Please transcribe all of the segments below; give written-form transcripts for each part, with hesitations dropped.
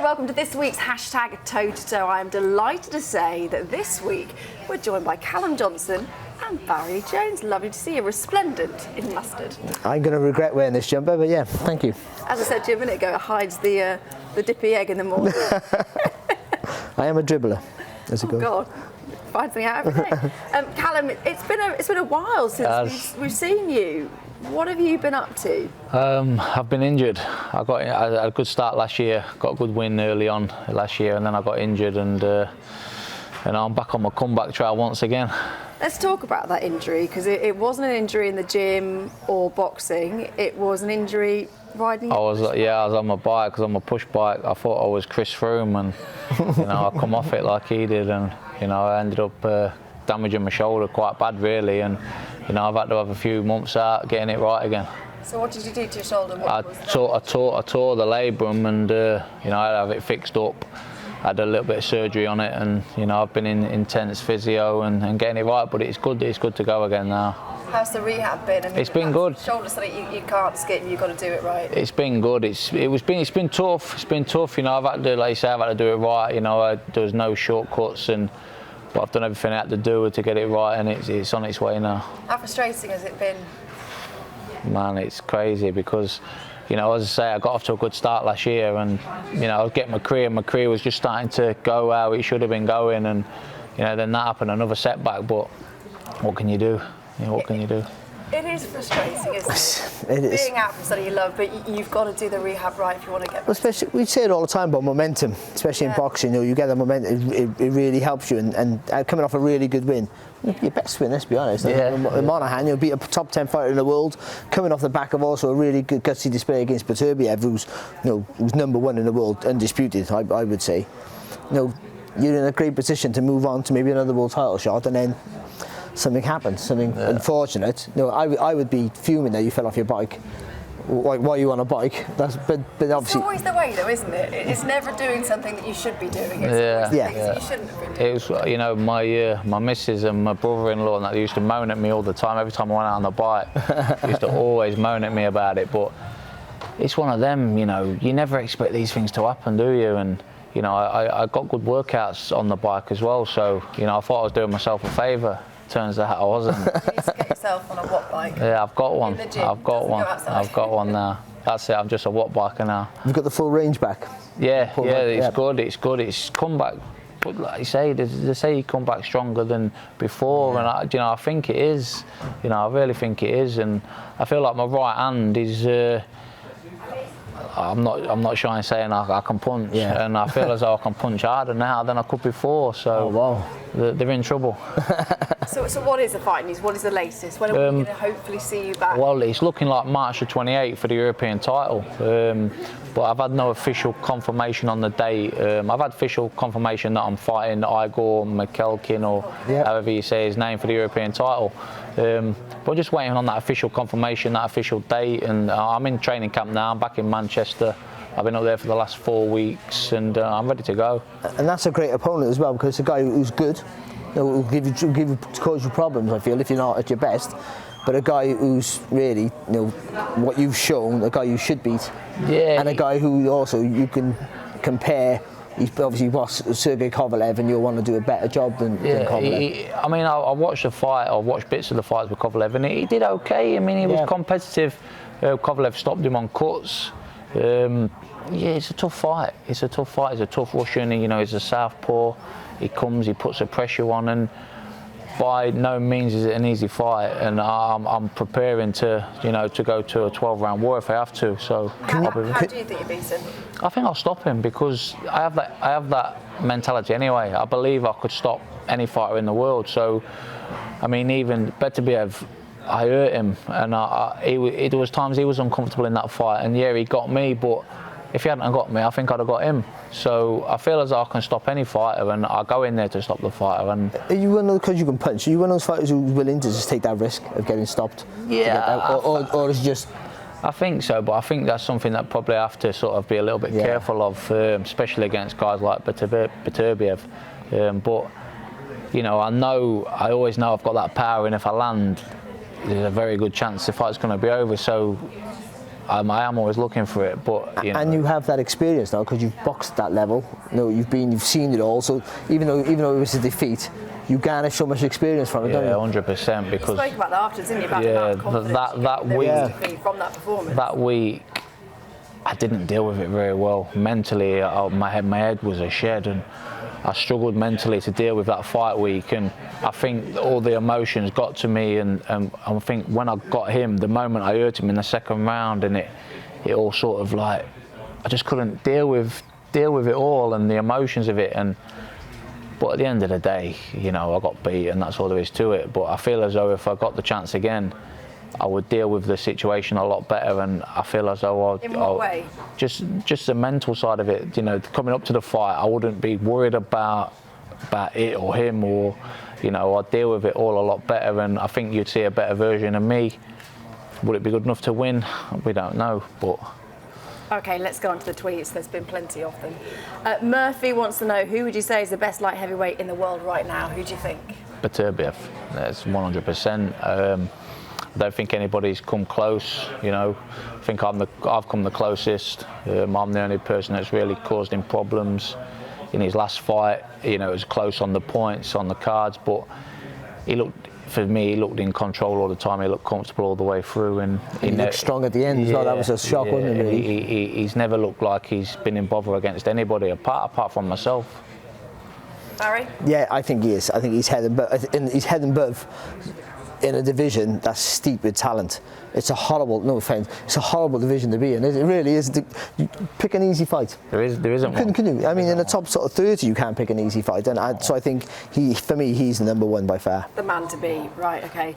welcome to this week's hashtag Toe to Toe. I am delighted to say that this week we're joined by Callum Johnson and Barry Jones. Lovely to see you, resplendent in mustard. I'm going to regret wearing this jumper, but yeah, thank you. As I said to you a minute ago, it hides the dippy egg in the morning. I am a dribbler, as it goes. God, find something out every day. Callum, it's been a while since we've seen you. What have you been up to? I've been injured. I had a good start last year, got a good win early on last year, and then I got injured, and I'm back on my comeback trail once again. Let's talk about that injury, because it wasn't an injury in the gym or boxing. It was an injury riding. I was on my bike, because on my push bike, I thought I was Chris Froome, and I come off it like he did, and I ended up damaging my shoulder quite bad, really, and I've had to have a few months out getting it right again. So what did you do to your shoulder? I tore the labrum, and I had to have it fixed up. I had a little bit of surgery on it, and I've been in intense physio and getting it right. But it's good to go again now. How's the rehab been? I mean, it's been good. Shoulder something you can't skip. You've got to do it right. It's been good. It's been tough. It's been tough. I've had to, like you say, I've had to do it right. There was no shortcuts, but I've done everything I had to do to get it right, and it's on its way now. How frustrating has it been? Man, it's crazy because, as I say, I got off to a good start last year, and I was getting my career was just starting to go how it should have been going, and then that happened, another setback. But what can you do? What can you do? It is frustrating, isn't it? It is. Being out from something you love, but you've got to do the rehab right if you want to get back. Especially, we say it all the time about momentum, especially in boxing. You get the momentum, it really helps you. And coming off a really good win, your best win, let's be honest. Yeah. Monahan, you'll beat a top 10 fighter in the world, coming off the back of also a really good gutsy display against Beterbiev, who's #1 in the world, undisputed, I would say. You're in a great position to move on to maybe another world title shot, and then something happens, something unfortunate. I would be fuming that you fell off your bike. Why are you on a bike? But obviously, it's always the way, though, isn't it? It's never doing something that you should be doing. It's always things that you shouldn't have been doing. It was, my missus and my brother-in-law, and that they used to moan at me all the time. Every time I went out on the bike, they used to always moan at me about it. But it's one of them, you never expect these things to happen, do you? And I got good workouts on the bike as well. So I thought I was doing myself a favour. Turns out I wasn't. You need to get yourself on a watt bike. Yeah, I've got one. In the gym. I've got one now. That's it. I'm just a watt biker now. you've got the full range back. Yeah, it's good. It's good. It's come back. But like you say, they say you come back stronger than before, and I think it is. I really think it is, and I feel like my right hand is. I'm not shy in saying I can punch, and I feel as though I can punch harder now than I could before. So they're in trouble. So what is the fight news? What is the latest? When are we going to hopefully see you back? Well, it's looking like March the 28th for the European title, but I've had no official confirmation on the date. I've had official confirmation that I'm fighting Igor McKelkin, or however you say his name, for the European title. But I'm just waiting on that official confirmation, that official date, and I'm in training camp now. I'm back in Manchester. I've been up there for the last 4 weeks, and I'm ready to go. And that's a great opponent as well, because it's a guy who's good. Will cause you problems, I feel, if you're not at your best. But a guy who's really, what you've shown, a guy you should beat. Yeah. And a guy who also you can compare. He's obviously Sergey Kovalev, and you'll want to do a better job than Kovalev. I watched the fight. I watched bits of the fights with Kovalev, and he did okay. He was competitive. Kovalev stopped him on cuts. It's a tough fight. It's a tough Russian. He's a southpaw. He comes, he puts the pressure on, and by no means is it an easy fight. And I'm preparing to go to a 12-round war if I have to. So how do you think you beat him? I think I'll stop him, because I have that mentality anyway. I believe I could stop any fighter in the world. So, even Beterbiev, I hurt him, and there was times he was uncomfortable in that fight, and he got me, but if he hadn't got me, I think I'd have got him. So I feel as though I can stop any fighter, and I go in there to stop the fighter. And are you one of those, because you can punch, are you one of those fighters who's willing to just take that risk of getting stopped? Yeah. Or is it just... I think so, but I think that's something that probably I have to sort of be a little bit careful of, especially against guys like Beterbiev. But I always know I've got that power, and if I land, there's a very good chance the fight's going to be over. So I am always looking for it, but you know. And you have that experience now because you've boxed at that level. You know, you've seen it all. So even though it was a defeat, you garner so much experience from it, don't you? 100%. Because you spoke about that afterwards, didn't you? About that week from that performance. That week, I didn't deal with it very well mentally. My head was a shed, and I struggled mentally to deal with that fight week. And I think all the emotions got to me, and I think when I got him, the moment I hurt him in the second round, and it all sort of like, I just couldn't deal with it all and the emotions of it. But at the end of the day, you know, I got beat, and that's all there is to it. But I feel as though if I got the chance again, I would deal with the situation a lot better, and I feel as though In what way? Just the mental side of it. You know, coming up to the fight, I wouldn't be worried about it or him, or you know, I'd deal with it all a lot better, and I think you'd see a better version of me. Would it be good enough to win? We don't know, but. Okay, let's go on to the tweets. There's been plenty of them. Murphy wants to know, who would you say is the best light heavyweight in the world right now? Who do you think? Beterbiev. That's 100%. I don't think anybody's come close. You know, I think I've come the closest. I'm the only person that's really caused him problems. In his last fight, you know, it was close on the points, on the cards, but he looked in control all the time. He looked comfortable all the way through, and he looked strong at the end as well. That was a shock, wasn't it? Really? He's never looked like he's been in bother against anybody apart from myself. Barry? Yeah, I think he is. I think he's head and above in a division that's steeped with talent. It's a horrible, no offence, it's a horrible division to be in. It really is. You pick an easy fight. There isn't one. Can you? I mean, in the top sort of 30, you can't pick an easy fight. So I think for me, he's the number one by far. The man to beat, right? Okay.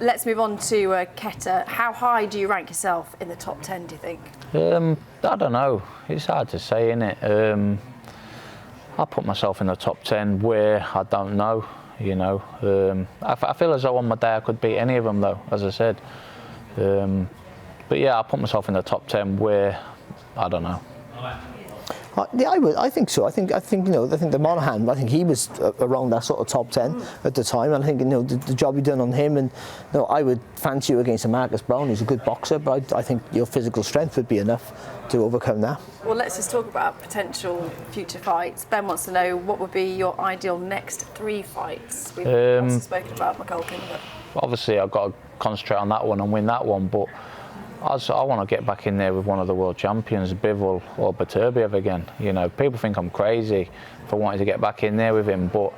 Let's move on to Keta. How high do you rank yourself in the top 10? Do you think? I don't know. It's hard to say, isn't it? I put myself in the top 10 where I don't know. You know, I feel as though on my day I could beat any of them, though, as I said. But yeah, I put myself in the top 10 where I don't know. Yeah, I think so. I think you know. I think the Monahan. I think he was around that sort of top 10 at the time. And I think, you know, the job you done on him, and you know, I would fancy you against a Marcus Brown. He's a good boxer, but I think your physical strength would be enough to overcome that. Well, let's just talk about potential future fights. Ben wants to know, what would be your ideal next 3 fights? We've also spoken about McCulkin, but obviously I've got to concentrate on that one and win that one, but I want to get back in there with one of the world champions, Bivol or Beterbiev again. You know, people think I'm crazy for wanting to get back in there with him, but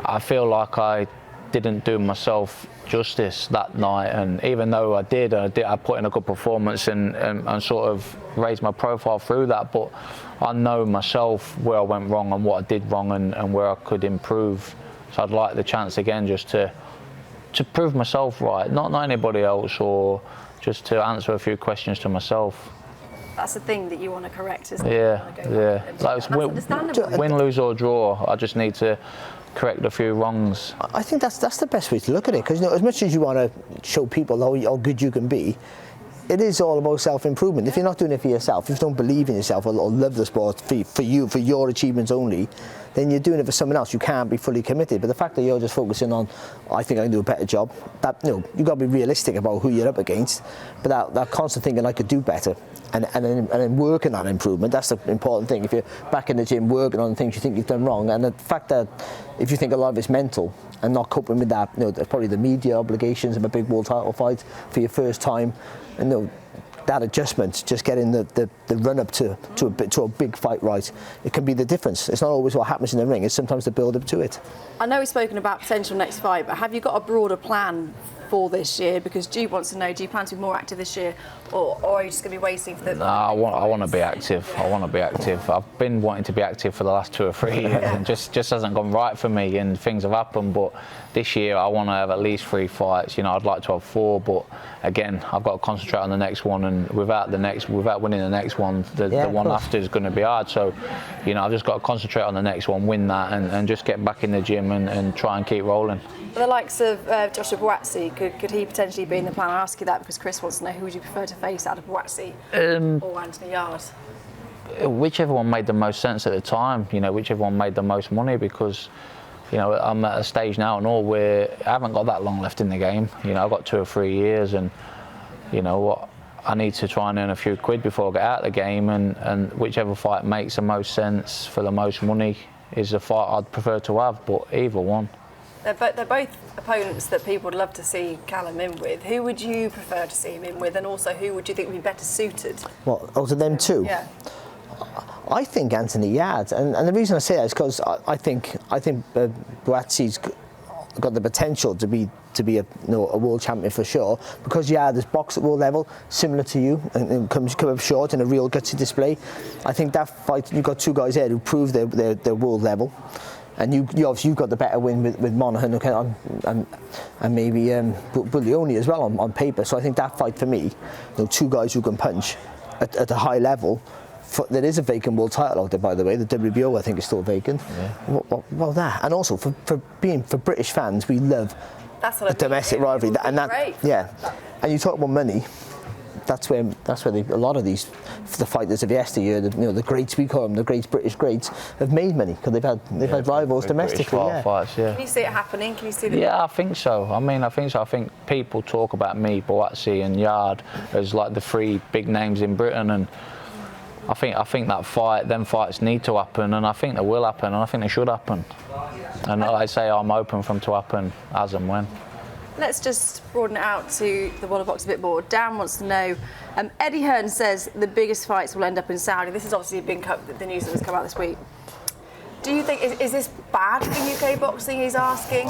I feel like I didn't do myself justice that night, and even though I did, I put in a good performance and sort of raised my profile through that, but I know myself where I went wrong and what I did wrong and where I could improve. So I'd like the chance again just to prove myself right, not anybody else, or just to answer a few questions to myself. That's the thing that you want to correct, isn't it? Yeah. Like win, lose or draw, I just need to correct a few wrongs. I think that's the best way to look at it, because, you know, as much as you want to show people how good you can be, it is all about self-improvement. If you're not doing it for yourself, if you don't believe in yourself or love the sport for your achievements only, then you're doing it for someone else. You can't be fully committed. But the fact that you're just focusing on, I think I can do a better job, that, you know, you've got to be realistic about who you're up against. But that constant thinking, I could do better, and then working on improvement, that's the important thing. If you're back in the gym working on things you think you've done wrong, and the fact that if you think a lot of it's mental and not coping with that, you know, probably the media obligations of a big world title fight for your first time, and, you know, that adjustment, just getting the run up to a big fight right, it can be the difference. It's not always what happens in the ring, it's sometimes the build up to it. I know we've spoken about potential next fight, but have you got a broader plan for this year? Because Jude wants to know, do you plan to be more active this year, or are you just going to be waiting for the... No, I want to be active. I want to be active. I've been wanting to be active for the last 2 or 3 years, and just hasn't gone right for me, and things have happened. But this year I want to have at least 3 fights. You know, I'd like to have 4, but again, I've got to concentrate on the next one, and without winning the next one, the one after is going to be hard. So, you know, I've just got to concentrate on the next one, win that, and just get back in the gym and try and keep rolling. The likes of Joshua Buatsi, could he potentially be in the plan? I ask you that because Chris wants to know, who would you prefer to face out of Buatsi or Anthony Yarde? Whichever one made the most sense at the time, you know, whichever one made the most money, because, you know, I'm at a stage now and all where I haven't got that long left in the game. You know, I've got 2 or 3 years, and, you know, I need to try and earn a few quid before I get out of the game, and whichever fight makes the most sense for the most money is the fight I'd prefer to have, but either one. They're both opponents that people would love to see Callum in with. Who would you prefer to see him in with, and also who would you think would be better suited? What, out of them two? Yeah. I think Anthony Yarde, and the reason I say that is because I think Buatsi's got the potential to be a world champion for sure, because Yarde has boxed at world level, similar to you, and come up short in a real gutsy display. I think that fight, you've got two guys there who proved their world level, and you obviously you've got the better win with Monaghan and maybe Buglioni as well on paper. So I think that fight for me, two guys who can punch at a high level. There is a vacant world title out there, by the way. The WBO, I think, is still vacant. Yeah. Well, that, and also for British fans, we love a domestic rivalry, and that, great. Yeah. And you talk about money. That's where a lot of the fighters of yesteryear, the greats we call them, the great British greats, have made money because they've had rivals domestically. Fights, yeah. Can you see it happening? Can you see that? Yeah, I think so. I think people talk about me, Buatsi, and Yarde as like the three big names in Britain, and I think that them fights need to happen, and I think they will happen, and I think they should happen. And like I say, I'm open for them to happen as and when. Let's just broaden it out to the world of boxing a bit more. Dan wants to know, Eddie Hearn says the biggest fights will end up in Saudi. This is obviously the news that has come out this week. Do you think, is this bad for UK boxing, he's asking?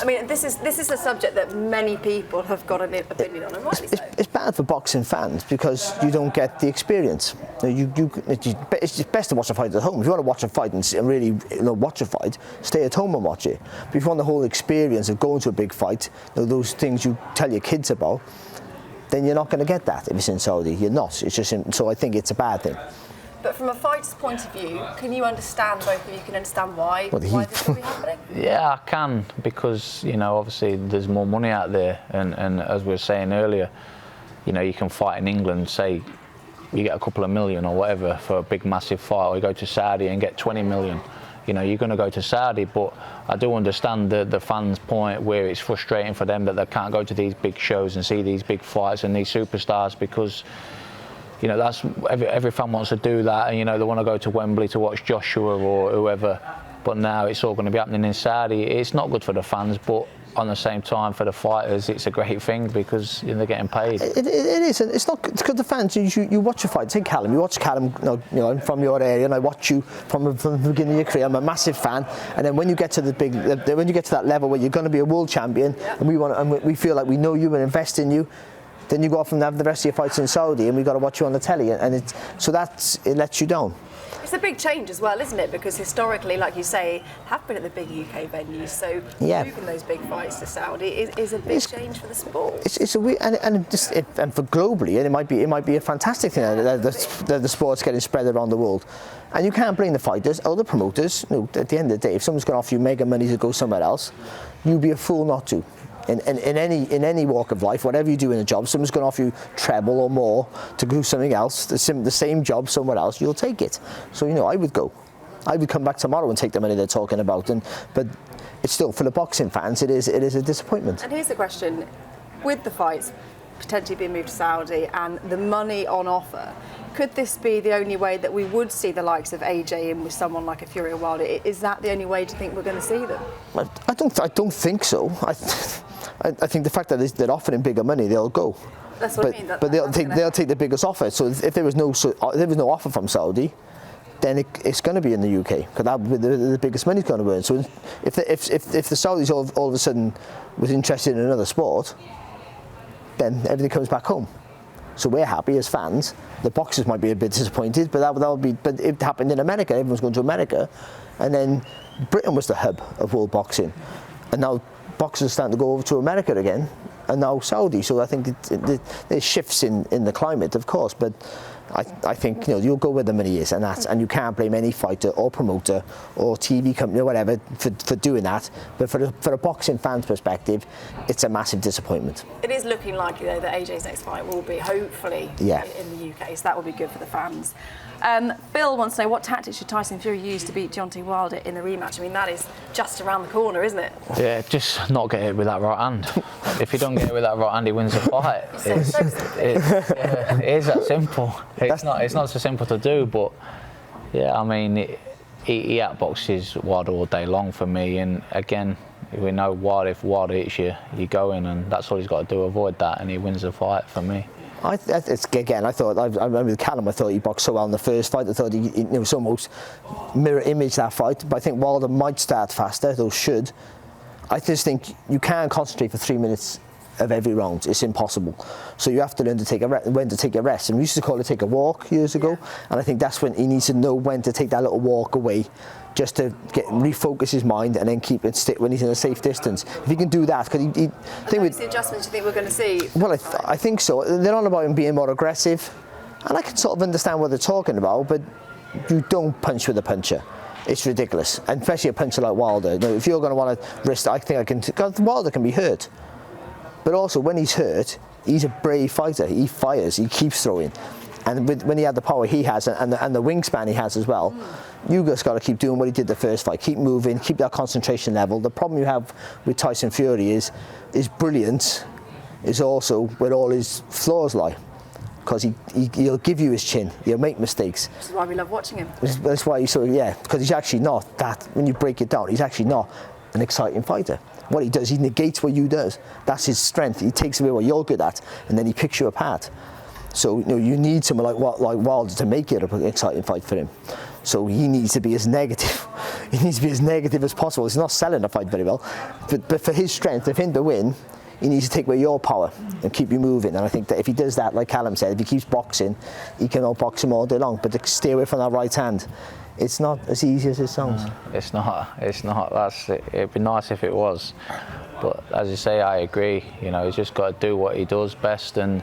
I mean, this is a subject that many people have got an opinion on, and rightly so. It's bad for boxing fans because you don't get the experience. It's best to watch a fight at home. If you want to watch a fight and really watch a fight, stay at home and watch it. But if you want the whole experience of going to a big fight, those things you tell your kids about, then you're not going to get that if it's in Saudi. You're not. It's just so I think it's a bad thing. But from a fighter's point of view, can you understand, both of you can understand why this will be happening? Yeah, I can, because, obviously there's more money out there, and as we were saying earlier, you can fight in England, say you get a couple of million or whatever for a big massive fight, or you go to Saudi and get 20 million. You're going to go to Saudi, but I do understand the fans' point where it's frustrating for them that they can't go to these big shows and see these big fights and these superstars, because that's every fan wants to do that, and they want to go to Wembley to watch Joshua or whoever. But now it's all going to be happening in Saudi. It's not good for the fans, but on the same time for the fighters, it's a great thing because they're getting paid. It is. It's not because the fans. You watch a fight. Take Callum. You watch Callum. I'm from your area, and I watch you from the beginning of your career. I'm a massive fan. And then when you get to when you get to that level where you're going to be a world champion, and we feel like we know you and invest in you. Then you go off and have the rest of your fights in Saudi, and we've got to watch you on the telly, and it lets you down. It's a big change as well, isn't it? Because historically, like you say, have been at the big UK venues, so moving those big fights to Saudi is a big change for the sport. It's a weird, and for globally, and it might be a fantastic thing that the sport's getting spread around the world. And you can't blame the fighters or the promoters. At the end of the day, if someone's going to offer you mega money to go somewhere else, you'd be a fool not to. In any walk of life, whatever you do in a job, someone's going to offer you treble or more to do something else, the same job somewhere else, you'll take it. So I would go. I would come back tomorrow and take the money they're talking about. But it's still, for the boxing fans, it is a disappointment. And here's the question: with the fights potentially being moved to Saudi and the money on offer, could this be the only way that we would see the likes of AJ in with someone like a Fury or Wilder? Is that the only way do you think we're going to see them? I don't think so. I think the fact that they're offering bigger money, they'll go. That's what I mean. But they'll take the biggest offer. So if there was no offer from Saudi, then it's going to be in the UK because the biggest money's going to earn. So if the Saudis all of a sudden was interested in another sport, then everything comes back home. So we're happy as fans. The boxers might be a bit disappointed, but that would be. But it happened in America. Everyone's going to America, and then Britain was the hub of world boxing, and now boxers are starting to go over to America again, and now Saudi. So I think there's shifts in the climate, of course, but I think you'll go where the money is, and you can't blame any fighter or promoter or TV company or whatever for doing that. But for a boxing fan's perspective, it's a massive disappointment. It is looking likely though that AJ's next fight will be hopefully in the UK, so that will be good for the fans. Bill wants to know, what tactics should Tyson Fury use to beat Deontay Wilder in the rematch? I mean, that is just around the corner, isn't it? Yeah, just not get it with that right hand. If he don't get it with that right hand, he wins the fight. It is that simple. It's not so simple to do, but yeah, I mean, he outboxes Wilder all day long for me, and again, we know if Wilder hits you, you go in, and that's all he's got to do, avoid that, and he wins the fight for me. I remember with Callum, I thought he boxed so well in the first fight. I thought he was almost mirror image that fight. But I think Wilder might start faster, though should. I just think you can't concentrate for 3 minutes of every round. It's impossible. So you have to learn to take when to take a rest. And we used to call it take a walk years ago. And I think that's when he needs to know when to take that little walk away, just to refocus his mind and then keep it stick when he's in a safe distance. If he can do that, because he think with the adjustments you think we're going to see. Well, I think so. They're on about him being more aggressive, and I can sort of understand what they're talking about. But you don't punch with a puncher. It's ridiculous, and especially a puncher like Wilder. If you're going to want to risk, I think I can. Because Wilder can be hurt, but also when he's hurt, he's a brave fighter. He fires. He keeps throwing. And when he had the power he has and the wingspan he has as well, you just got to keep doing what he did the first fight. Keep moving, keep that concentration level. The problem you have with Tyson Fury is brilliance is also where all his flaws lie. Because he'll give you his chin, he'll make mistakes. Which is why we love watching him. That's why because he's actually not that, when you break it down, he's actually not an exciting fighter. What he does, he negates what you do. That's his strength. He takes away what you're good at, and then he picks you apart. So you need someone like Wilder to make it an exciting fight for him. So he needs to be as negative. He needs to be as negative as possible. He's not selling the fight very well, but for his strength, for him to win, he needs to take away your power and keep you moving. And I think that if he does that, like Callum said, if he keeps boxing, he can outbox him all day long. But to stay away from that right hand, it's not as easy as it sounds. It's not. It'd be nice if it was, but as you say, I agree. He's just got to do what he does best and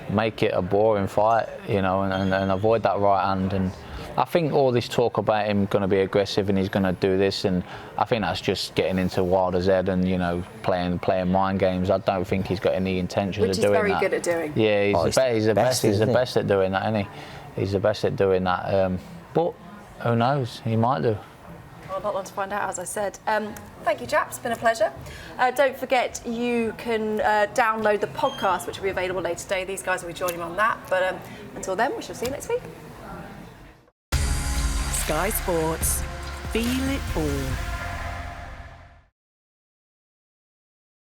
make it a boring fight, and avoid that right hand. And I think all this talk about him going to be aggressive and he's going to do this, and I think that's just getting into Wilder's head and playing mind games. I don't think he's got any intention of doing that. Which he's very good at doing. Yeah, he's the best. He's the best at doing that, isn't he? He's the best at doing that. But who knows? He might do. Well, not long to find out, as I said. Thank you, chaps. It's been a pleasure. Don't forget, you can download the podcast, which will be available later today. These guys will be joining me on that. But until then, we shall see you next week. Sky Sports. Feel it all.